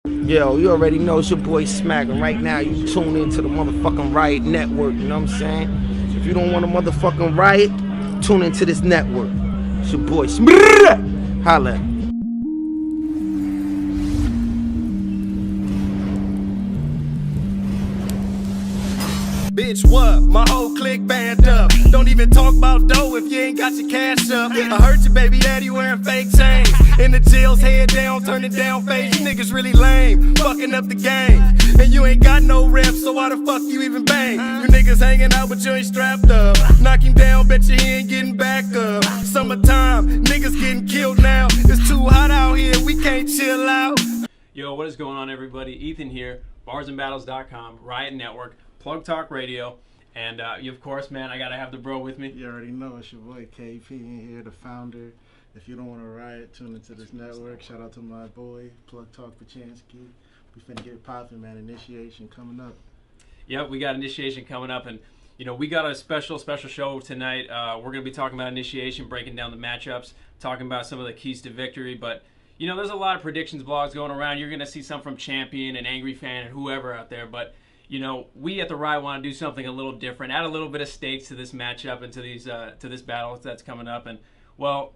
Yo, you already know it's your boy Smack, and right now you tune into the motherfucking Riot Network, you know what I'm saying? If you don't want a motherfucking riot, tune into this network. It's your boy Smack. Holla. Bitch, what? My whole clique band up. Don't even talk about dough if you ain't got your cash up. I heard your baby daddy wearing fake chains. In the jails, head down, turning down face. You niggas really lame, fucking up the game. And you ain't got no reps, so why the fuck you even bang? You niggas hanging out, but you ain't strapped up. Knock him down, bet you he ain't getting back up. Summertime, niggas getting killed now. It's too hot out here, we can't chill out. Yo, what is going on, everybody? Ethan here, barsandbattles.com, Riot Network, Plug Talk Radio, and you, of course, man, I gotta have the bro with me. You already know it's your boy KP in here, the founder. If you don't want to riot, tune into this network. Shout out to my boy, Plug Talk Pachansky. We finna get popping, man. Initiation coming up. Yep, we got initiation coming up, and you know we got a special show tonight. We're gonna be talking about initiation, breaking down the matchups, talking about some of the keys to victory, but. You know, there's a lot of predictions blogs going around. You're going to see some from Champion and Angry Fan and whoever out there. But, you know, we at the Riot want to do something a little different, add a little bit of stakes to this matchup and to these to this battle that's coming up. And, well,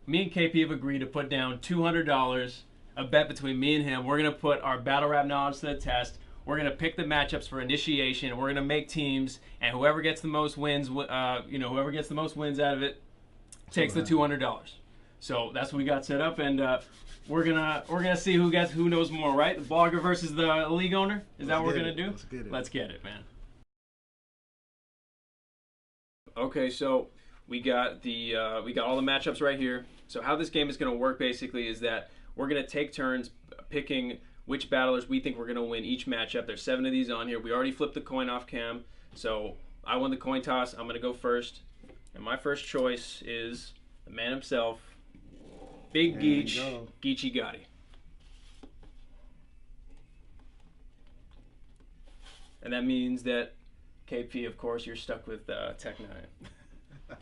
me and KP have agreed to put down $200, a bet between me and him. We're going to put our battle rap knowledge to the test. We're going to pick the matchups for initiation. And we're going to make teams. And whoever gets the most wins, whoever gets the most wins out of it takes the $200. So that's what we got set up. And, we're gonna see who knows more, right? The blogger versus the league owner. Is that what we're gonna do? Let's get it. Let's get it, man. Okay, so we got all the matchups right here. So how this game is gonna work basically is that we're gonna take turns picking which battlers we think we're gonna win each matchup. There's 7 of these on here. We already flipped the coin off cam, so I won the coin toss. I'm gonna go first, and my first choice is the man himself. Big Geech, Geechy Gotti. And that means that, KP, of course, you're stuck with Tech 9.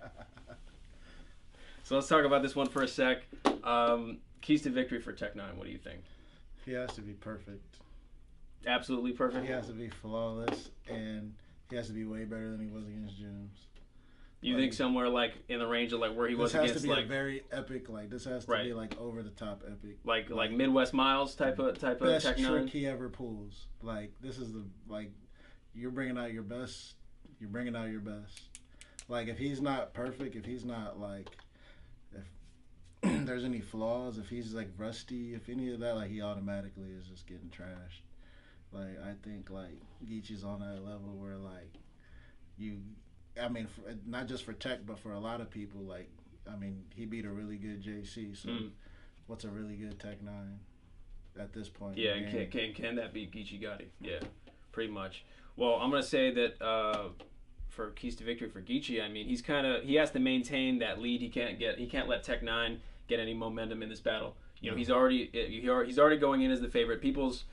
So let's talk about this one for a sec. Keys to victory for Tech 9, what do you think? He has to be perfect. Absolutely perfect? He has to be flawless, and he has to be way better than he was against Jooms. You think somewhere like in the range of like where he was against, this has to be like a very epic, like this has to be like over the top epic, like Midwest Miles type of Tech 9. Best trick he ever pulls. Like this is you're bringing out your best. You're bringing out your best. Like if he's not perfect, if he's not like, if there's any flaws, if he's like rusty, if any of that, like he automatically is just getting trashed. Like I think like Geechi's on that level where like you. I mean, not just for Tech, but for a lot of people. Like, I mean, he beat a really good JC. So, what's a really good Tech 9 at this point? Yeah, and can that beat Geechy Gotti? Yeah, pretty much. Well, I'm gonna say that for keys to victory for Geechy, I mean, he has to maintain that lead. He can't let Tech 9 get any momentum in this battle. You know, he's already going in as the favorite. People's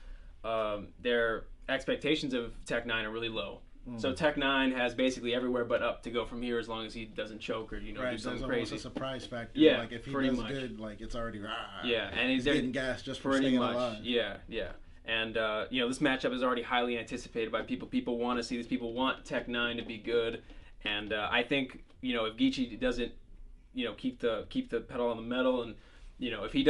their expectations of Tech 9 are really low. So Tech 9 has basically everywhere but up to go from here as long as he doesn't choke or do something crazy. There's a surprise factor. Yeah, like if he does good, like it's already Yeah, and he's getting gas just for staying alive. Yeah. And this matchup is already highly anticipated by people. People want to see this. People want Tech 9 to be good, and I think if Geechy doesn't keep the pedal on the metal, and if he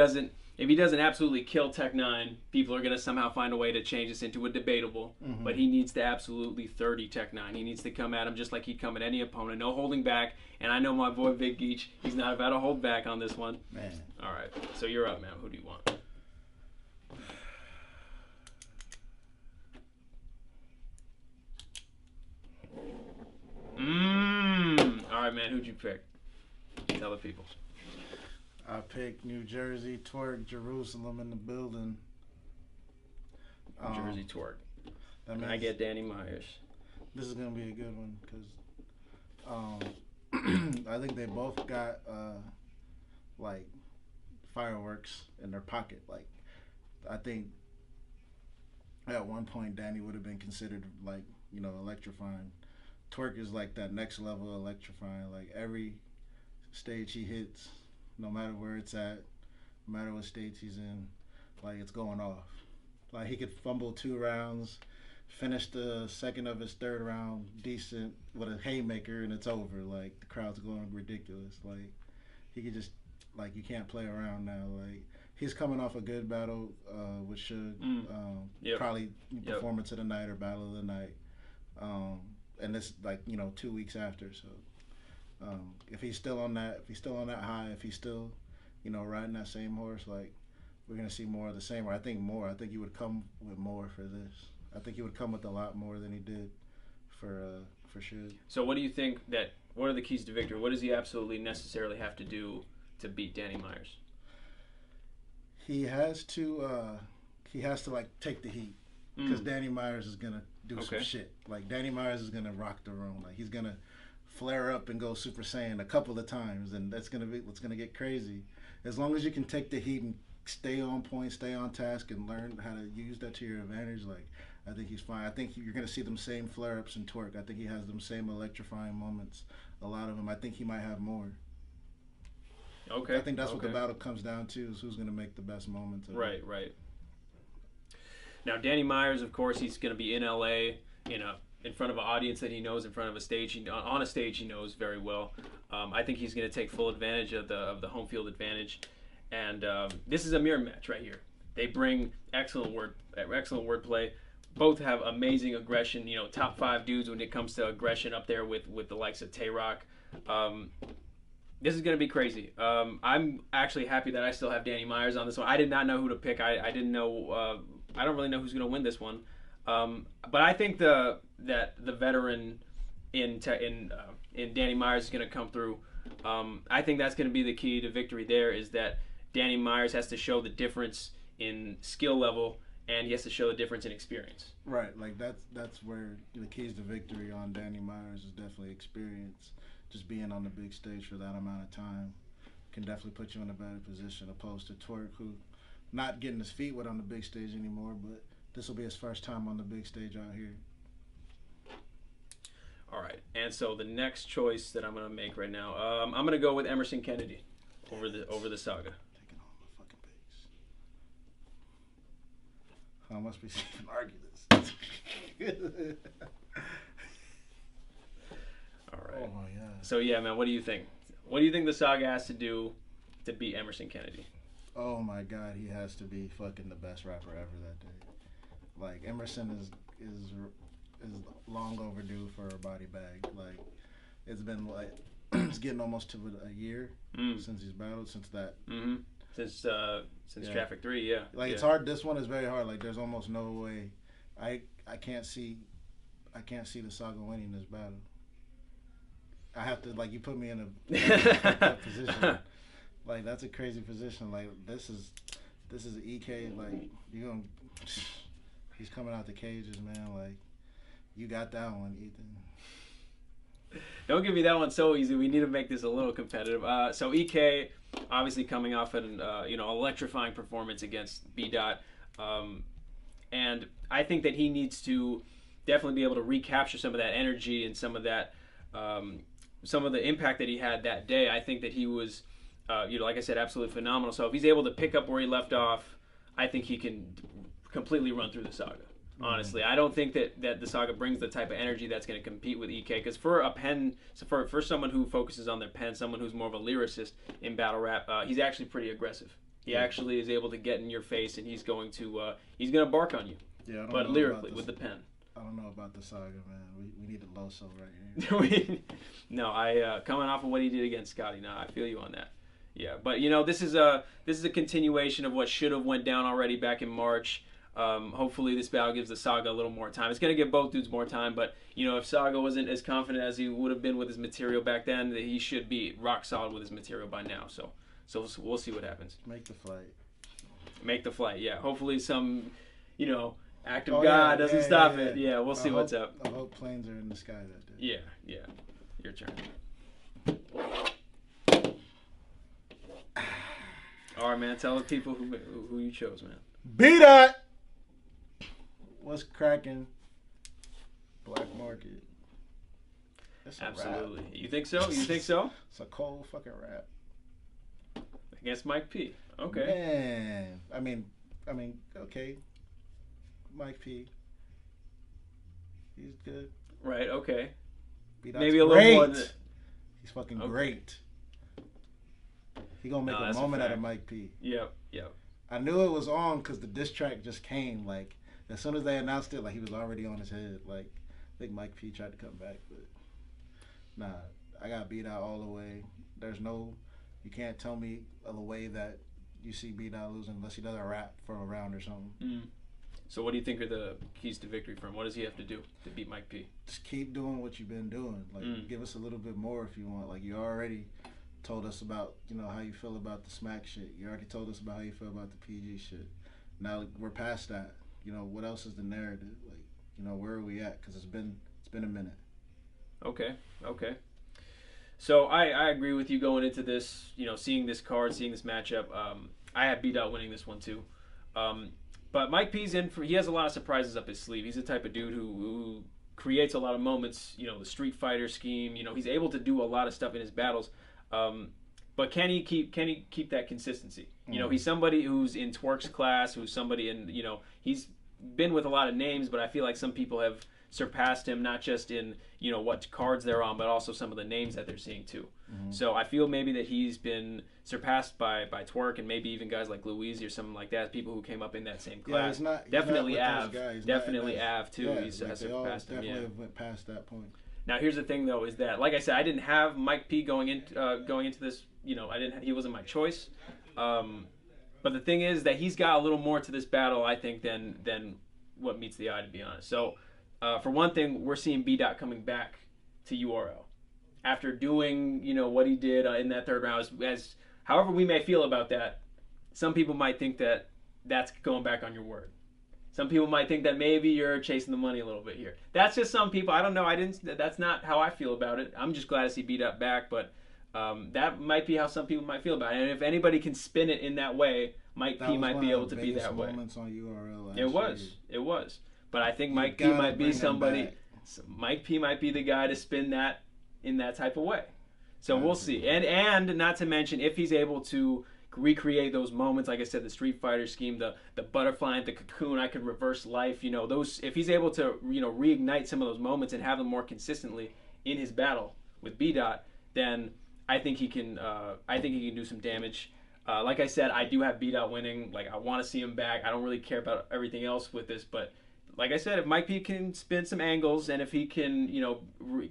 doesn't absolutely kill Tech 9, people are going to somehow find a way to change this into a debatable. But he needs to absolutely 30 Tech 9. He needs to come at him just like he'd come at any opponent. No holding back. And I know my boy Big Geech, he's not about to hold back on this one. Man. All right. So you're up, man. Who do you want? All right, man. Who'd you pick? Tell the people. I picked New Jersey, Twerk, Jerusalem in the building. New Jersey Twerk. And I get Danny Myers. This is going to be a good one because I think they both got like fireworks in their pocket. Like I think at one point Danny would have been considered like, electrifying. Twerk is like that next level electrifying. Like every stage he hits, no matter where it's at, no matter what stage he's in, like it's going off. Like he could fumble 2 rounds, finish the second of his third round decent with a haymaker, and it's over. Like the crowd's going ridiculous. Like he could just like you can't play around now. Like he's coming off a good battle with Suge. Probably performance of the night or battle of the night. And this like 2 weeks after. So if he's still on that high, if he's still riding that same horse, like we're gonna see more of the same. Or I think more. I think he would come with more for this. I think he would come with a lot more than he did for Suge. So what do you think what are the keys to victory? What does he absolutely necessarily have to do to beat Danny Myers? He has to like take the heat because Danny Myers is gonna do some shit. Like Danny Myers is gonna rock the room. Like he's gonna flare up and go Super Saiyan a couple of times, and it's gonna get crazy. As long as you can take the heat and stay on point, stay on task, and learn how to use that to your advantage, like I think he's fine. I think you're gonna see them same flare ups and Twerk. I think he has them same electrifying moments. A lot of them. I think he might have more. Okay. I think that's what the battle comes down to: is who's gonna make the best moments. Right. Now, Danny Myers, of course, he's going to be in LA in front of an audience that he knows, in front of a stage on a stage he knows very well. I think he's going to take full advantage of the home field advantage, and this is a mirror match right here. They bring excellent wordplay. Both have amazing aggression. Top 5 dudes when it comes to aggression, up there with the likes of Tay-Rock. This is going to be crazy. I'm actually happy that I still have Danny Myers on this one. I did not know who to pick. I didn't know. I don't really know who's going to win this one. But I think that the veteran in Danny Myers is going to come through. I think that's going to be the key to victory there, is that Danny Myers has to show the difference in skill level, and he has to show the difference in experience. Right. Like that's where the keys to victory on Danny Myers is definitely experience. Just being on the big stage for that amount of time can definitely put you in a better position, opposed to Twerk, who not getting his feet wet on the big stage anymore, but this will be his first time on the big stage out here. All right, and so the next choice that I'm going to make right now, I'm going to go with Emerson Kennedy over the Saga. Taking all my fucking picks. I must be even argue this. All right. Oh yeah. So yeah, man, what do you think? What do you think the Saga has to do to beat Emerson Kennedy? Oh my God, he has to be fucking the best rapper ever that day. Like Emerson is long overdue for a body bag. Like it's been like it's getting almost to a year since he's battled, since that. Mm-hmm. Since Traffic 3, yeah. Like it's hard. This one is very hard. Like there's almost no way. I can't see the Saga winning this battle. I have to, like, you put me in a position. Like that's a crazy position. Like this is EK. Like he's coming out the cages, man. Like you got that one, Ethan. Don't give me that one so easy. We need to make this a little competitive. So EK, obviously coming off an electrifying performance against B Dot, and I think that he needs to definitely be able to recapture some of that energy and some of that, some of the impact that he had that day. I think that he was, like I said, absolutely phenomenal. So if he's able to pick up where he left off, I think he can completely run through the Saga. Honestly, I don't think that the Saga brings the type of energy that's going to compete with EK. Because for a pen, for someone who focuses on their pen, someone who's more of a lyricist in battle rap, he's actually pretty aggressive. He actually is able to get in your face, and he's going to bark on you. Yeah, but lyrically with the pen. I don't know about the Saga, man. We need a Loso right here. No, coming off of what he did against Scotty, no, I feel you on that. Yeah, but this is a continuation of what should have went down already back in March. Hopefully this battle gives the Saga a little more time. It's going to give both dudes more time, but if Saga wasn't as confident as he would have been with his material back then, he should be rock solid with his material by now. So we'll see what happens. Make the flight. Yeah. Hopefully some act of God doesn't stop it. Yeah, we'll see what's up. I hope planes are in the sky that day. Yeah. Your turn. All right, man. Tell the people who you chose, man. B-Dot! What's cracking? Black Market. Absolutely. You think so? It's a cold fucking rap. Against Mike P. Okay. Man. I mean, okay. Mike P. He's good. Right. Okay. B-Dot's Maybe a little more. He's fucking Okay. great. He gonna make a moment out of Mike P. Yep. Yep. I knew it was on because the diss track just came. Like as soon as they announced it, like he was already on his head. Like I think Mike P tried to come back, but nah, I got beat out all the way. You can't tell me of the way that you see B-Dot losing unless he does a rap for a round or something. Mm. So what do you think are the keys to victory for him? What does he have to do to beat Mike P? Just keep doing what you've been doing. Like give us a little bit more if you want. Like you already told us about, how you feel about the smack shit. You already told us about how you feel about the PG shit. Now we're past that. What else is the narrative? Like, where are we at? Because it's been a minute. Okay. So I agree with you going into this. Seeing this card, seeing this matchup. I have B-Dot winning this one too. But Mike P's he has a lot of surprises up his sleeve. He's the type of dude who creates a lot of moments. The Street Fighter scheme. He's able to do a lot of stuff in his battles. But can he keep that consistency? He's somebody who's in Twerk's class, who's somebody in, he's been with a lot of names, but I feel like some people have surpassed him, not just in, what cards they're on, but also some of the names that they're seeing too. Mm-hmm. So I feel maybe that he's been surpassed by Twerk and maybe even guys like Louise or something like that, people who came up in that same class. Yeah, he's definitely not Definitely Av too. Yeah, he's surpassed him. Definitely went past that point. Now here's the thing though, is that like I said, I didn't have Mike P going into this. He wasn't my choice. But the thing is that he's got a little more to this battle, I think, than what meets the eye, to be honest. So, for one thing, we're seeing B-Dot coming back to URL after doing, what he did in that third round. As however we may feel about that, some people might think that that's going back on your word. Some people might think that maybe you're chasing the money a little bit here. That's just some people. I don't know. That's not how I feel about it. I'm just glad to see B-Dot back, but that might be how some people might feel about it. And if anybody can spin it in that way, Mike P might be able to be that way. Moments on URL it was. But I think Mike P might be somebody. Mike P might be the guy to spin that in that type of way. So we'll see. And not to mention, if he's able to recreate those moments, like I said, the Street Fighter scheme, the butterfly and the cocoon, I could reverse life. Those. If he's able to reignite some of those moments and have them more consistently in his battle with B-Dot, then I think he can. I think he can do some damage. Like I said, I do have B-Dot winning. Like I want to see him back. I don't really care about everything else with this, but like I said, if Mike P can spin some angles and if he can,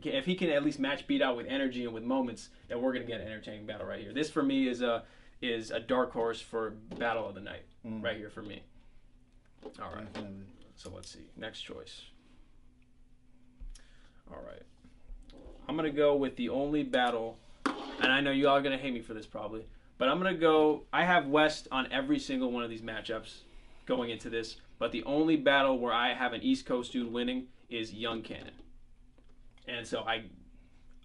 if he can at least match B-Dot with energy and with moments, then we're gonna get an entertaining battle right here. This for me is a dark horse for battle of the night right here for me. All right. Definitely. So let's see. Next choice. All right. I'm gonna go with the only battle. And I know you all are going to hate me for this probably, but I'm going to go, I have West on every single one of these matchups going into this, but the only battle where I have an East Coast dude winning is Young Cannon. And so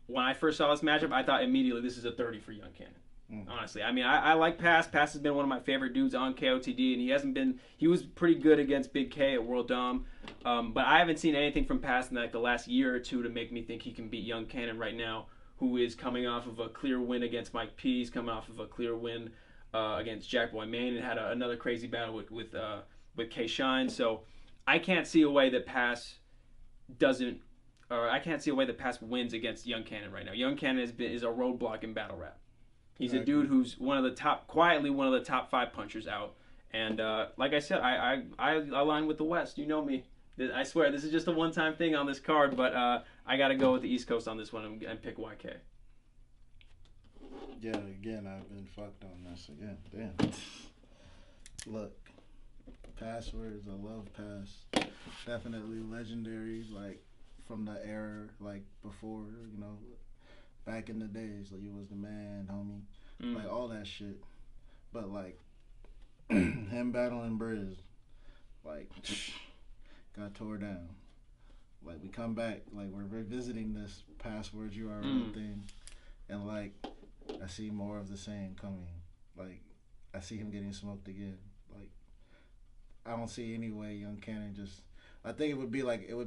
when I first saw this matchup, I thought immediately this is a 30 for Young Cannon. Honestly, I mean, I like Pass. Pass has been one of my favorite dudes on KOTD, and he was pretty good against Big K at World Dom, but I haven't seen anything from Pass in like the last year or two to make me think he can beat Young Cannon right now, who is coming off of a clear win against Mike P. He's coming off of a clear win against Jackboy Maine and had another crazy battle with K Shine. So I can't see a way that Pass wins against Young Cannon right now. Young Cannon is a roadblock in battle rap. He's a dude who's quietly one of the top 5 punchers out. And like I said, I align with the West. You know me. I swear, this is just a one-time thing on this card, but I got to go with the East Coast on this one and pick YK. Yeah, again, I've been fucked on this again. Damn. Look, passwords, I love Pass. Definitely legendary, like, from the era, like, before, back in the days. Like, you was the man, homie. Like, all that shit. But, like, him battling Briz, like... got tore down. Like we come back, like we're revisiting this password URL thing, and like I see more of the same coming. Like I see him getting smoked again. Like I don't see any way Young Cannon just. I think it would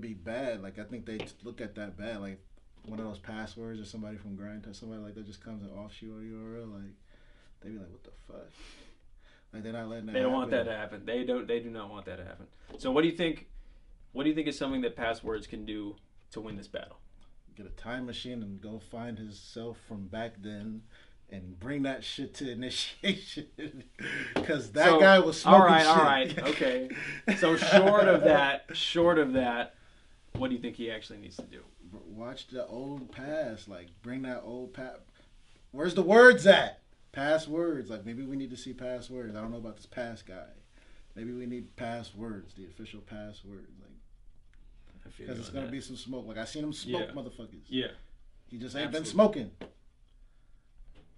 be bad. Like I think they look at that bad. Like one of those passwords or somebody from Grind or somebody like that just comes and offs you on URL. Like they be like, what the fuck? Like they're not letting that They don't happen. want that to happen. They do not want that to happen. So what do you think? What do you think is something that Passwords can do to win this battle? Get a time machine and go find himself from back then and bring that shit to initiation. Because that guy was smoking shit. All right, okay. So short of that, what do you think he actually needs to do? Watch the old pass. Like, bring that old pass. Where's the words at? Passwords. Like, maybe we need to see passwords. I don't know about this pass guy. Maybe we need passwords, the official passwords. Like, because it's going to be some smoke. Like, I seen him smoke motherfuckers. Yeah. He just ain't been smoking.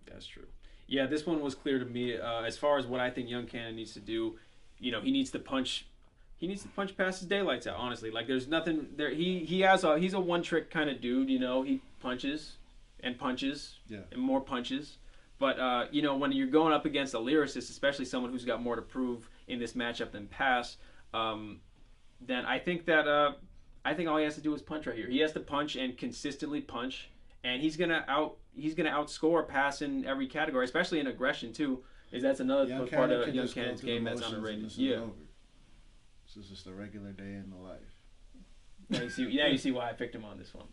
That's true. Yeah, this one was clear to me. As far as what I think Young Cannon needs to do, you know, he needs to punch past his daylights out. Honestly, like there's nothing there. He's a one trick kind of dude. You know, he punches and more punches. But you know, when you're going up against a lyricist, especially someone who's got more to prove in this matchup than Pass, then I think that I think all he has to do is punch right here. He has to punch and consistently punch, and he's gonna outscore Pass in every category, especially in aggression too. That's another part of Young Cannon's game that's underrated. Yeah. This is just a regular day in the life. Now you see why I picked him on this one.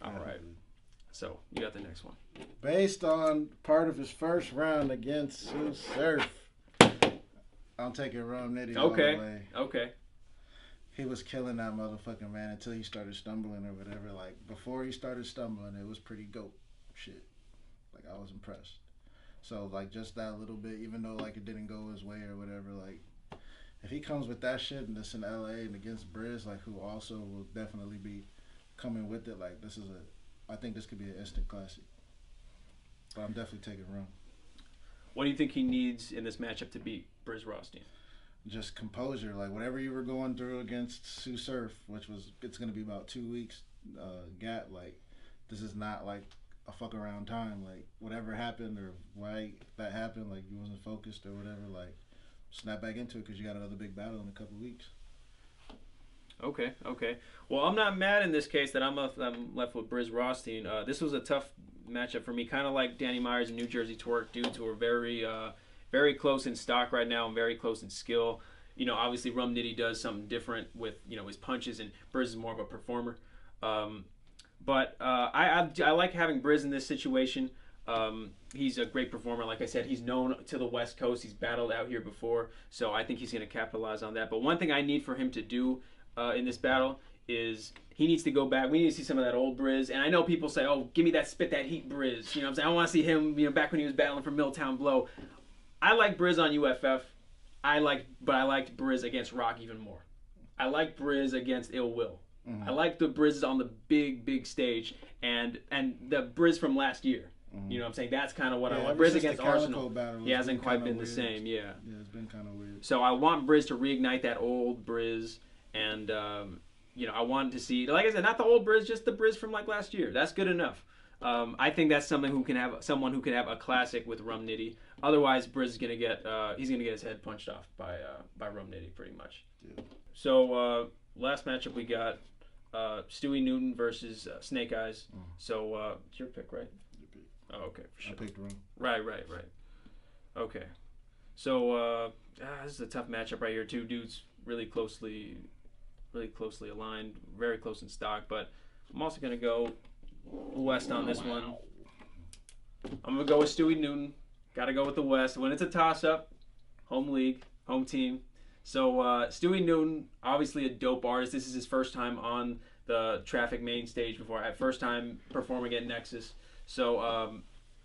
All right. So you got the next one. Based on part of his first round against Sue Surf, I'm taking Rum Nitty all the way. Okay. He was killing that motherfucking man until he started stumbling or whatever. Like, before he started stumbling, it was pretty dope shit. Like, I was impressed. So, like, just that little bit, even though, like, it didn't go his way or whatever, like, if he comes with that shit and this in LA and against Briz, like, who also will definitely be coming with it, like, I think this could be an instant classic. But I'm definitely taking Rum. What do you think he needs in this matchup to beat Briz Rothstein? Just composure. Like, whatever you were going through against Sue Surf, it's going to be about 2 weeks gap, like, this is not, like, a fuck around time. Like, whatever happened or why that happened, like, you wasn't focused or whatever, like, snap back into it because you got another big battle in a couple weeks. Okay. Well, I'm not mad in this case that I'm left with Briz Rothstein. This was a tough matchup for me, kind of like Danny Myers and New Jersey Twerk, dudes who are very close in stock right now and very close in skill. You know, obviously Rum Nitty does something different with, you know, his punches, and Briz is more of a performer. But I like having Briz in this situation. He's a great performer. Like I said, he's known to the West Coast. He's battled out here before, so I think he's going to capitalize on that. But one thing I need for him to do in this battle is he needs to go back. We need to see some of that old Briz. And I know people say, oh, give me that spit that heat Briz. You know what I'm saying? I want to see him, you know, back when he was battling for Milltown Blow. I like Briz on UFF. But I liked Briz against Rock even more. I like Briz against Ill Will. Mm-hmm. I like the Briz on the big stage and the Briz from last year. Mm-hmm. You know what I'm saying? That's kind of what I want. Briz against Arsenal. He hasn't quite been the same. Yeah, it's been kind of weird. So I want Briz to reignite that old Briz, and you know, I want to see, like I said, not the old Briz, just the Briz from like last year. That's good enough. I think that's someone who can have a classic with Rum Nitty. Otherwise, Briz is gonna get his head punched off by Rum Nitty pretty much. Yeah. So last matchup we got Stewie Newton versus Snake Eyes. So it's your pick, right? Your pick. Oh, okay, for sure. I picked Rum. Right. Okay. So this is a tough matchup right here. Two dudes really closely aligned, very close in stock. But I'm also gonna go West on this one. I'm gonna go with Stewie Newton. Got to go with the West. When it's a toss-up, home league, home team. So Stewie Newton, obviously a dope artist. This is his first time on the Traffic main stage before. First time performing at Nexus. So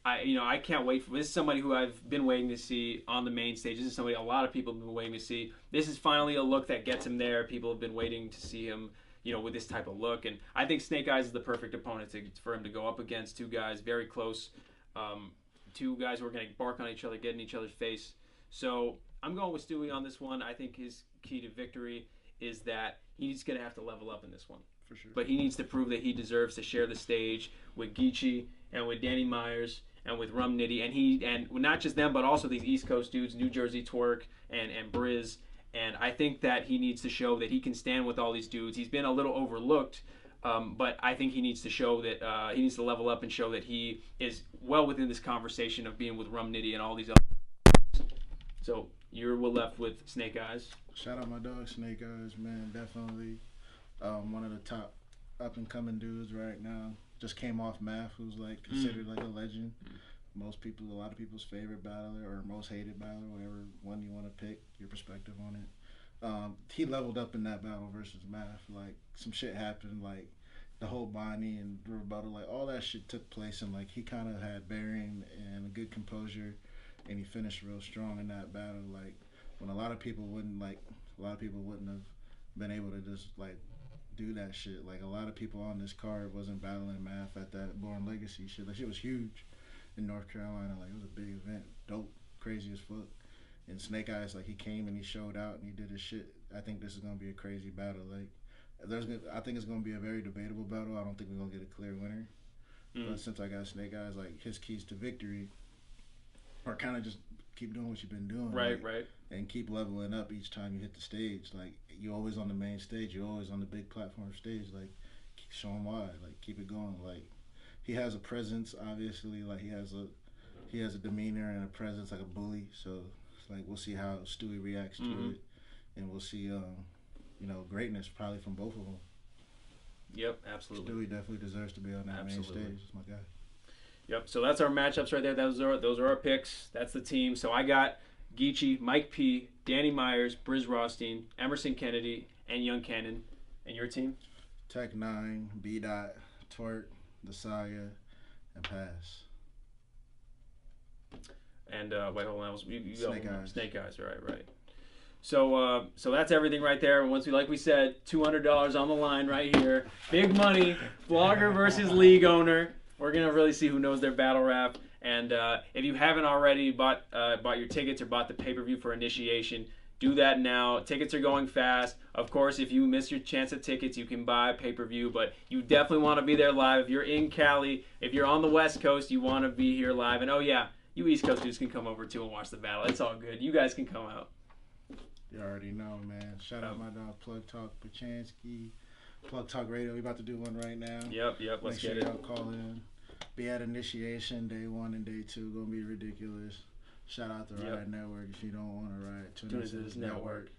I can't wait for this. Is somebody who I've been waiting to see on the main stage. This is somebody a lot of people have been waiting to see. This is finally a look that gets him there. People have been waiting to see him, you know, with this type of look. And I think Snake Eyes is the perfect opponent for him to go up against. Two guys very close. Two guys who are going to bark on each other, get in each other's face. So I'm going with Stewie on this one. I think his key to victory is that he's going to have to level up in this one. For sure. But he needs to prove that he deserves to share the stage with Geechee and with Danny Myers and with Rum Nitty. And not just them, but also these East Coast dudes, New Jersey Twerk and Briz. And I think that he needs to show that he can stand with all these dudes. He's been a little overlooked. But I think he needs to show that he needs to level up and show that he is well within this conversation of being with Rum Nitty and all these other. So you're left with Snake Eyes. Shout out my dog Snake Eyes, man. Definitely one of the top up and coming dudes right now. Just came off Math, who's like considered like a legend. A lot of people's favorite battler or most hated battler, whatever one you want to pick, your perspective on it. He leveled up in that battle versus Math. Like some shit happened, like the whole Bonnie and rebuttal, like all that shit took place, and like he kind of had bearing and a good composure, and he finished real strong in that battle. Like when a lot of people wouldn't have been able to just like do that shit. Like a lot of people on this card wasn't battling Math at that Born Legacy shit. That shit was huge in North Carolina. Like it was a big event, dope, crazy as fuck. And Snake Eyes, like he came and he showed out and he did his shit. I think this is gonna be a crazy battle. Like I think it's gonna be a very debatable battle. I don't think we're gonna get a clear winner. But since I got Snake Eyes, like his keys to victory are kind of just keep doing what you've been doing, Right, like, right. and keep leveling up each time you hit the stage. Like you're always on the main stage, you're always on the big platform stage. Like keep showing why, like keep it going. Like he has a presence, obviously. Like he has a demeanor and a presence like a bully. So like we'll see how Stewie reacts to it, and we'll see greatness probably from both of them. Yep, absolutely. Stewie definitely deserves to be on that main stage. That's my guy. Yep. So that's our matchups right there. Those are our picks. That's the team. So I got Geechee, Mike P, Danny Myers, Briz Rothstein, Emerson Kennedy, and Young Cannon. And your team? Tech 9, B. Dot, Twerk, Desaya, and Pass. And wait, hold on. Snake Eyes. Snake Eyes. Right. So that's everything right there. Like we said, $200 on the line right here. Big money. Vlogger versus league owner. We're gonna really see who knows their battle rap. And if you haven't already bought your tickets or bought the pay-per-view for Initiation, do that now. Tickets are going fast. Of course, if you miss your chance at tickets, you can buy pay-per-view, but you definitely want to be there live. If you're in Cali, if you're on the West Coast, you want to be here live. And oh yeah, you East Coast dudes can come over too and watch the battle. It's all good. You guys can come out. You already know, man. Shout out my dog Plug Talk Pachansky. Plug Talk Radio. We about to do one right now. Yep. Let's get it. Make sure y'all call in. Be at Initiation day 1 and day 2. Gonna be ridiculous. Shout out to Riot Network. If you don't want to riot, tune into this network.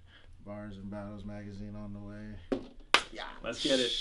Bars and Battles magazine on the way. Yeah. Let's get it.